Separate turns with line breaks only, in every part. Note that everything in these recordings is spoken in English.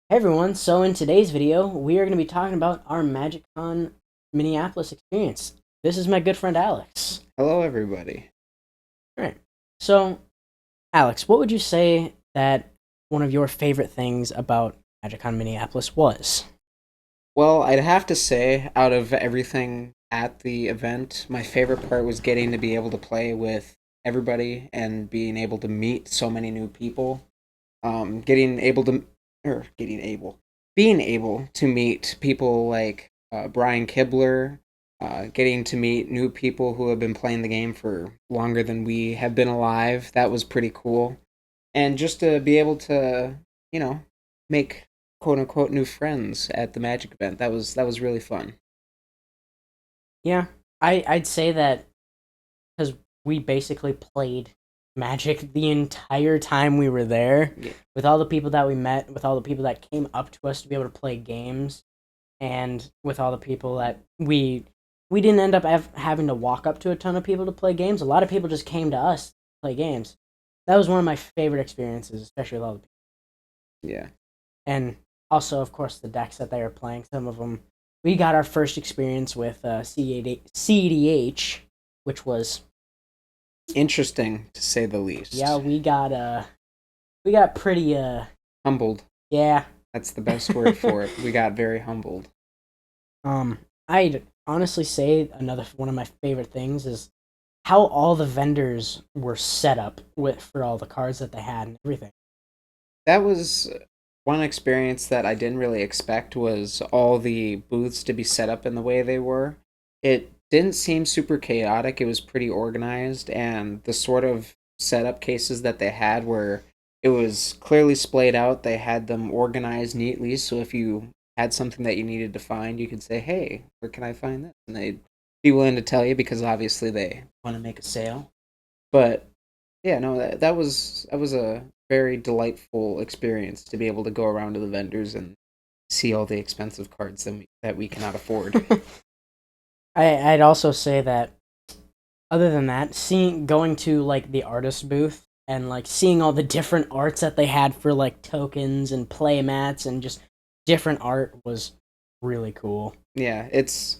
Hey everyone, so in today's video, we are going to be talking about our MagicCon Minneapolis experience. This is my good friend Alex.
Hello, everybody.
Alright, so Alex, what would you say that one of your favorite things about MagicCon Minneapolis was?
Well, I'd have to say, out of everything at the event, my favorite part was getting to be able to play with everybody and being able to meet so many new people. Getting able to, or getting able, being able to meet people like Brian Kibler, getting to meet new people who have been playing the game for longer than we have been alive. That was pretty cool. And just to be able to, you know, make quote unquote new friends at the Magic event. That was really fun.
Yeah, I'd say that because we basically played Magic the entire time we were there,
Yeah.
with all the people that we met, with all the people that came up to us to be able to play games, and with all the people that we didn't end up having to walk up to a ton of people to play games. A lot of people just came to us to play games. That was one of my favorite experiences, especially with all the people.
Yeah.
And also, of course, the decks that they were playing. Some of them, we got our first experience with CEDH, which was,
Interesting to say the
yeah,
least.
we got pretty
Humbled.
yeah.
That's the best word for it. We got very humbled.
I'd honestly say another one of my favorite things is how all the vendors were set up with for all the cards that they had and everything.
That was one experience that I didn't really expect was all the booths to be set up in the way they were. It didn't seem super chaotic. It was pretty organized, and the sort of setup cases that they had were it was clearly splayed out. They had them organized neatly, so if you had something that you needed to find, you could say, "Hey, where can I find this?" And they'd be willing to tell you because obviously they want to make a sale. But yeah, no, that was a very delightful experience to be able to go around to the vendors and see all the expensive cards that we cannot afford.
I'd also say that other than that, seeing going to like the artist booth and like seeing all the different arts that they had for like tokens and play mats and just different art was really cool.
Yeah, it's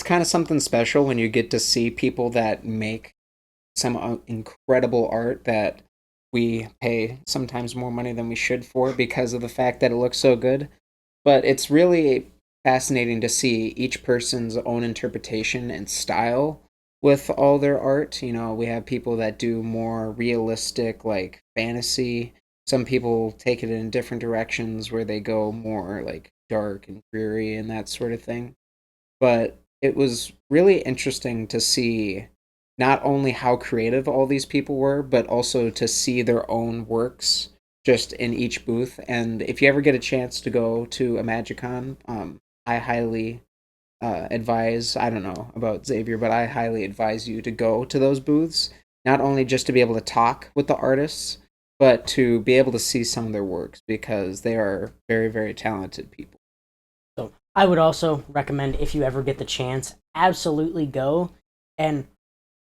kind of something special when you get to see people that make some incredible art that we pay sometimes more money than we should for because of the fact that it looks so good. But it's really fascinating to see each person's own interpretation and style with all their art. You know, we have people that do more realistic, like fantasy. Some people take it in different directions where they go more like dark and dreary and that sort of thing. But it was really interesting to see not only how creative all these people were, but also to see their own works just in each booth. And if you ever get a chance to go to a MagicCon, I highly advise, I don't know about Xavier, but I highly advise you to go to those booths, not only just to be able to talk with the artists, but to be able to see some of their works because they are very, very talented people.
So I would also recommend if you ever get the chance, absolutely go. And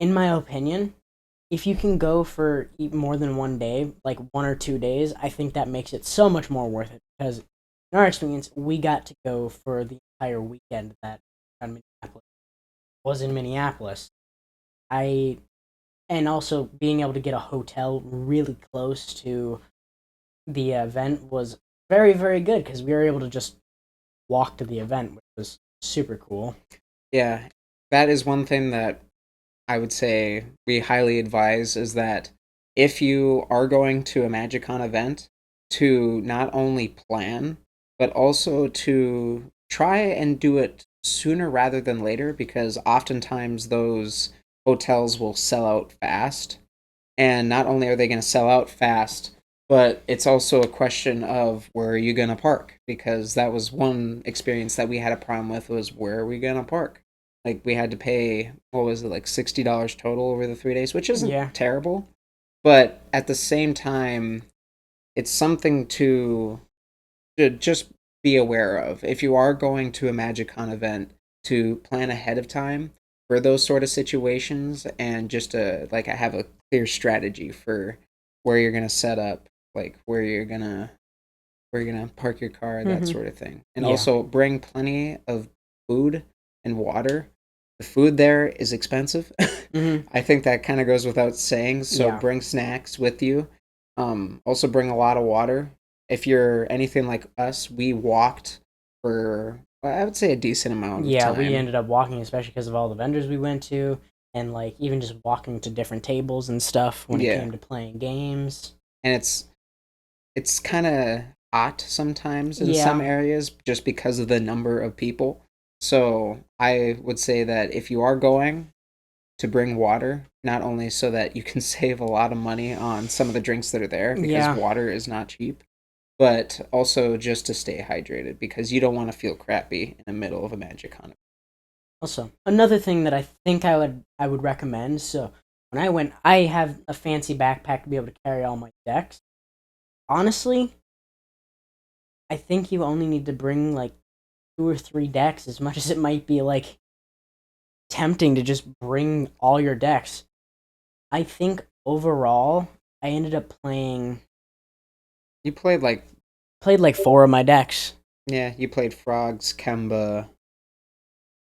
in my opinion, if you can go for more than one day, like 1 or 2 days, I think that makes it so much more worth it. Because in our experience, we got to go for the entire weekend that Minneapolis was in Minneapolis. I and also being able to get a hotel really close to the event was very good because we were able to just walk to the event, which was super cool.
Yeah, that is one thing that I would say we highly advise is that if you are going to a MagicCon event, to not only plan, but also to try and do it sooner rather than later, because oftentimes those hotels will sell out fast. And not only are they going to sell out fast, but it's also a question of where are you going to park? Because that was one experience that we had a problem with was where are we going to park? Like we had to pay what was it like $60 total over the 3 days, which isn't
Yeah.
terrible, but at the same time, it's something to just be aware of. If you are going to a MagicCon event, to plan ahead of time for those sort of situations and just to like have a clear strategy for where you're gonna set up, like where you're gonna where you're gonna park your car, that
Mm-hmm.
sort of thing. And
Yeah.
also bring plenty of food and water. The food there is expensive.
Mm-hmm.
I think that kind of goes without saying. So
Yeah.
bring snacks with you. Also bring a lot of water. If you're anything like us, we walked for I would say a decent amount of
Yeah, we
time.
ended up walking, especially because of all the vendors we went to, and like even just walking to different tables and stuff when it
Yeah,
came to playing games.
and it's kind of hot sometimes in some
Yeah,
areas just because of the number of people. So I would say that if you are going to bring water, not only so that you can save a lot of money on some of the drinks that are there because
yeah.
water is not cheap, but also just to stay hydrated because you don't want to feel crappy in the middle of a magic hunt.
Also, another thing that I think I would recommend. So when I went, I have a fancy backpack to be able to carry all my decks. Honestly, I think you only need to bring like 2 or 3 decks, as much as it might be like tempting to just bring all your decks. I think overall, I ended up
You played like
played like 4 of my decks,
yeah, you played Frogs, Kemba,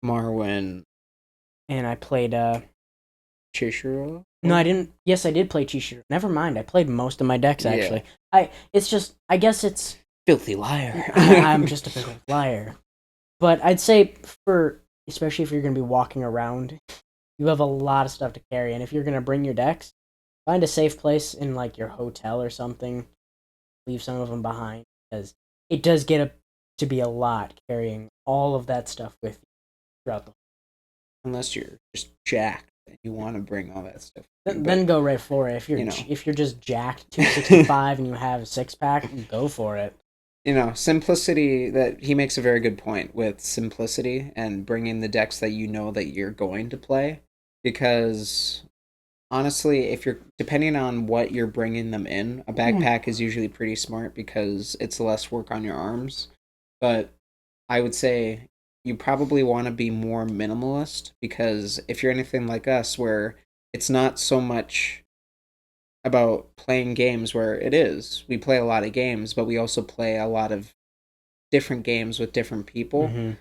Marwin,
and I played.
Chishiro,
No,
was
I
it?
didn't. Yes, I did play Chishiru. Never mind. I played most of my decks
Yeah.
actually. It's just. I guess it's.
Filthy liar.
I'm just a big old liar. But I'd say for, especially if you're gonna be walking around, you have a lot of stuff to carry, and if you're gonna bring your decks, find a safe place in like your hotel or something. Leave some of them behind because it does to be a lot carrying all of that stuff with you throughout the.
Unless you're just jacked and you want to bring all that stuff with you.
Then
But
go right for it.
you know,
If you're just jacked 265 and you have a 6 pack, go for it.
simplicity. That he makes a very good point with simplicity and bringing the decks that you know that you're going to play, because honestly, if you're depending on what you're bringing them in, a backpack is usually pretty smart because it's less work on your arms. But I would say you probably want to be more minimalist because if you're anything like us, where it's not so much about playing games, where it is, we play a lot of games, but we also play a lot of different games with different people.
Mm-hmm.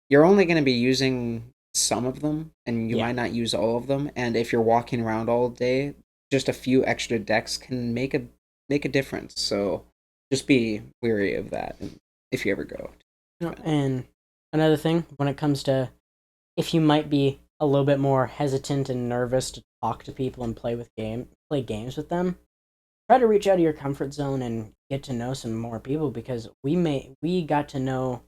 You're only going to be using some of them and you
Yeah,
might not use all of them. And if you're walking around all day, just a few extra decks can make a difference. So just be weary of that if you ever go.
no, and another thing when it comes to if you might be a little bit more hesitant and nervous to talk to people and play games with them, try to reach out of your comfort zone and get to know some more people because we got to know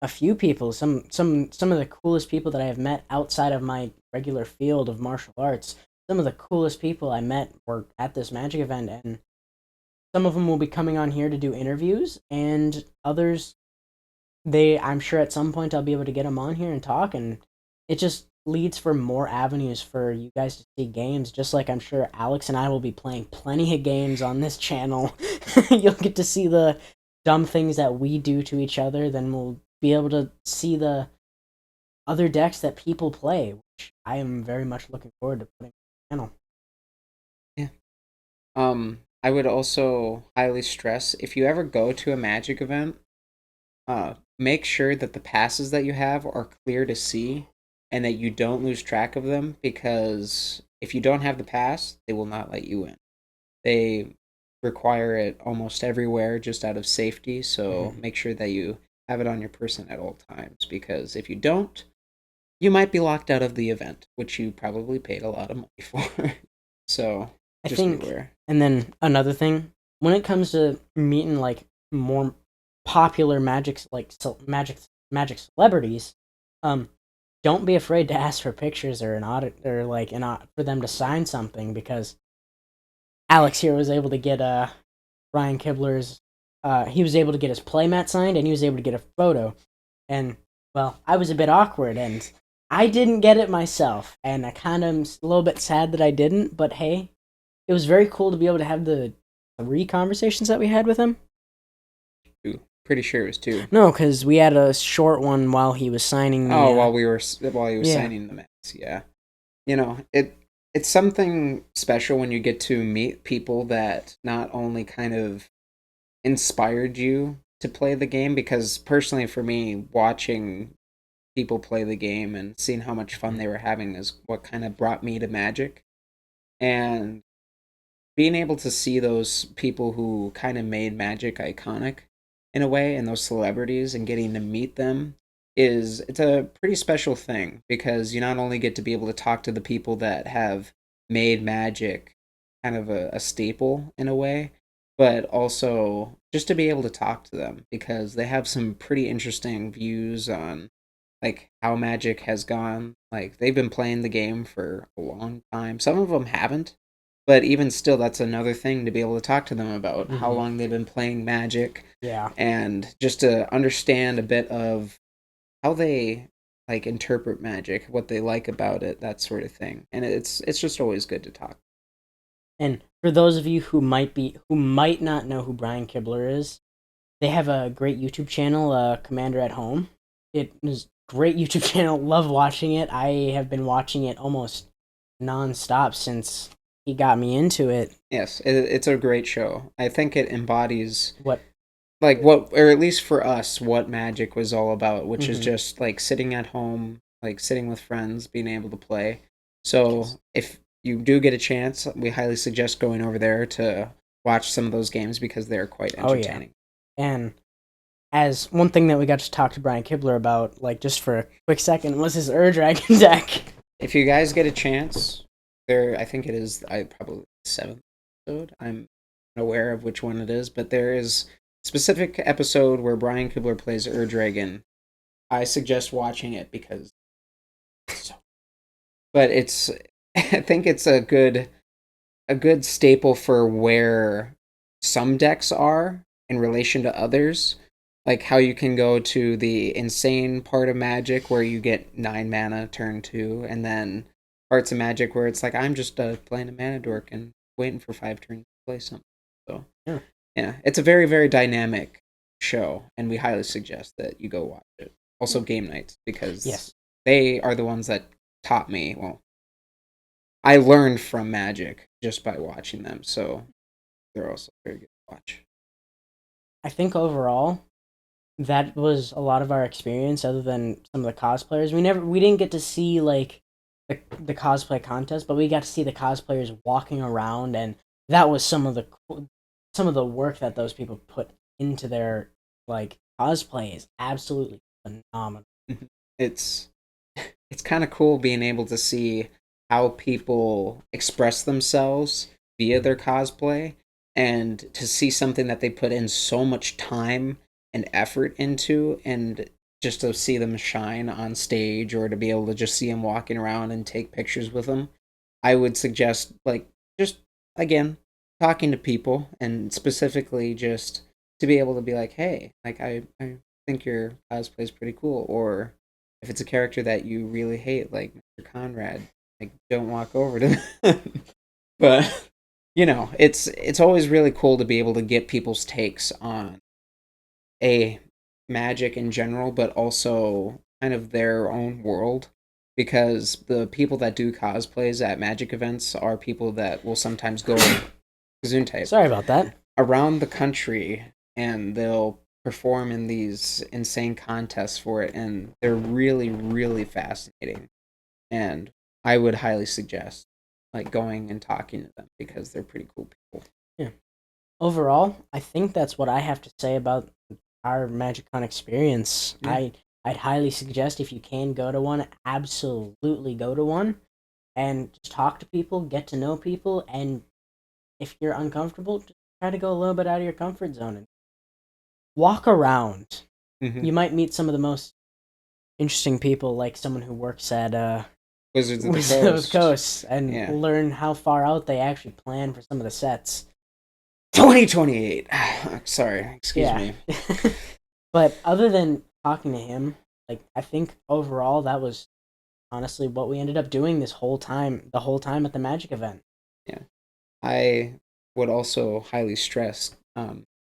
a few people, some of the coolest people that I have met outside of my regular field of martial arts. Some of the coolest people I met were at this magic event, and some of them will be coming on here to do interviews, and others, I'm sure at some point I'll be able to get them on here and talk, and it just leads for more avenues for you guys to see games. Just like I'm sure Alex and I will be playing plenty of games on this channel. You'll get to see the dumb things that we do to each other. Then we'll be able to see the other decks that people play, which I am very much looking forward to putting on the channel.
Yeah. I would also highly stress if you ever go to a Magic event, make sure that the passes that you have are clear to see and that you don't lose track of them because if you don't have the pass, they will not let you in. They require it almost everywhere just out of safety, so
Mm-hmm.
make sure that you have it on your person at all times because if you don't, you might be locked out of the event, which you probably paid a lot of money for. So
I
just be
think,
aware.
and then another thing, when it comes to meeting like more popular magic celebrities, um, don't be afraid to ask for pictures or an audit or like for them to sign something because Alex here was able to get Ryan Kibler's he was able to get his playmat signed and he was able to get a photo, and well, I was a bit awkward and I didn't get it myself, and I kind of am a little bit sad that I didn't, but hey, it was very cool to be able to have the 3 conversations that we had with him.
Two. Pretty sure it was two.
No, because we had a short one while he was signing the.
Oh, while he was
Yeah,
signing the mats, yeah. It's something special when you get to meet people that not only kind of inspired you to play the game? Because personally, for me, watching people play the game and seeing how much fun they were having is what kind of brought me to Magic. And being able to see those people who kind of made Magic iconic in a way and those celebrities and getting to meet them is it's a pretty special thing because you not only get to be able to talk to the people that have made Magic kind of a staple in a way, but also just to be able to talk to them because they have some pretty interesting views on like how Magic has gone. Like they've been playing the game for a long time. Some of them haven't, but even still, that's another thing to be able to talk to them about how
Hmm.
long they've been playing Magic
Yeah.
and just to understand a bit of how they like interpret Magic, what they like about it, that sort of thing. And it's just always good to talk.
And for those of you who might not know who Brian Kibler is, they have a great YouTube channel, Commander at Home. It is a great YouTube channel. Love watching it. I have been watching it almost nonstop since he got me into it.
Yes, it's a great show. I think it embodies
What?
like what, or at least for us, what Magic was all about, which is
Mm-hmm.
just like sitting at home, like sitting with friends, being able to play. So if you do get a chance, we highly suggest going over there to watch some of those games because they're quite
Oh yeah.
entertaining.
And as one thing that we got to talk to Brian Kibler about, like just for a quick second, was his Dragon deck.
If you guys get a chance, there I think it is I probably the seventh episode. I'm aware of which one it is, but there is a specific episode where Brian Kibler plays Dragon. I suggest watching it because it's so, but it's I think it's a good staple for where some decks are in relation to others. Like how you can go to the insane part of Magic where you get 9 mana turn two, and then parts of Magic where it's like I'm just playing a mana dork and waiting for 5 turns to play something. So
Yeah.
yeah, it's a very very dynamic show, and we highly suggest that you go watch it. Also, game nights because
Yes.
they are the ones that taught me. Well, I learned from Magic just by watching them, so they're also very good to watch.
I think overall that was a lot of our experience other than some of the cosplayers. We didn't get to see like the cosplay contest, but we got to see the cosplayers walking around, and that was some of the work that those people put into their like cosplay is absolutely phenomenal.
It's it's kind of cool being able to see how people express themselves via their cosplay and to see something that they put in so much time and effort into and just to see them shine on stage or to be able to just see them walking around and take pictures with them. I would suggest like just again talking to people and specifically just to be able to be like, hey, like I think your cosplay is pretty cool, or if it's a character that you really hate, like Mr. Conrad, like don't walk over to them. But it's always really cool to be able to get people's takes on a magic in general, but also kind of their own world. Because the people that do cosplays at magic events are people that will sometimes go Gesundheit
Sorry about that.
around the country and they'll perform in these insane contests for it, and they're really really fascinating, and I would highly suggest like going and talking to them because they're pretty cool people.
Yeah. Overall, I think that's what I have to say about our MagicCon experience.
Yeah.
I'd highly suggest if you can go to one, absolutely go to one and just talk to people, get to know people, and if you're uncomfortable, just try to go a little bit out of your comfort zone and walk around.
Hmm.
You might meet some of the most interesting people, like someone who works at
Wizards of the
Wizards of the
Coast.
Coast, and
Yeah.
learn how far out they actually plan for some of the sets.
2028. Sorry, excuse
Yeah.
me.
But other than talking to him, like I think overall that was honestly what we ended up doing the whole time at the Magic event.
Yeah. I would also highly stress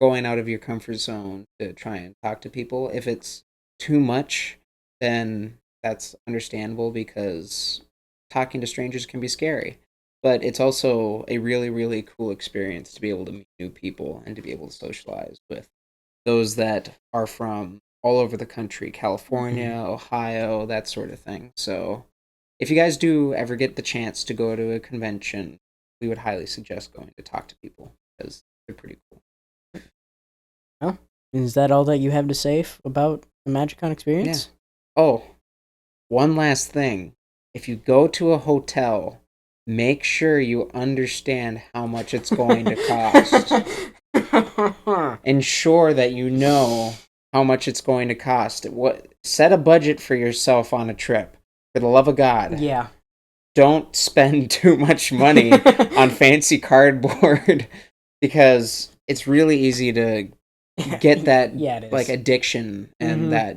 going out of your comfort zone to try and talk to people. If it's too much, then that's understandable because talking to strangers can be scary. but it's also a really, really cool experience to be able to meet new people and to be able to socialize with those that are from all over the country, California,
Mhm.
Ohio, that sort of thing. So if you guys do ever get the chance to go to a convention, we would highly suggest going to talk to people because they're pretty cool.
Well, is that all that you have to say about the MagicCon
Yeah.
experience?
Oh, one last thing. If you go to a hotel, make sure you understand how much it's going to cost. Ensure that you know how much it's going to cost. What set a budget for yourself on a trip. For the love of God,
Yeah.
don't spend too much money on fancy cardboard because it's really easy to get that
Yeah, it
like
is.
addiction and
Mm-hmm.
that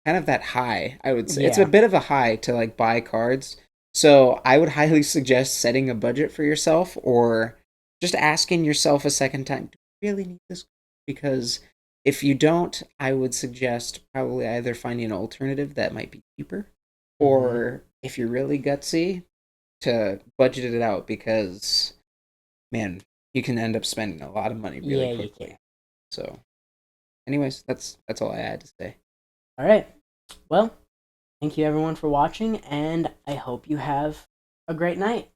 kind of that high. I would say it's a
Yeah.
bit of a high to like buy cards. So I would highly suggest setting a budget for yourself or just asking yourself a second time, do you really need this? Because if you don't, I would suggest probably either finding an alternative that might be cheaper
Mm-hmm.
or if you're really gutsy to budget it out because man, you can end up spending a lot of money really
Yeah, you can.
quickly. So anyways, that's all I had to say.
All right. Well, thank you everyone for watching, and I hope you have a great night.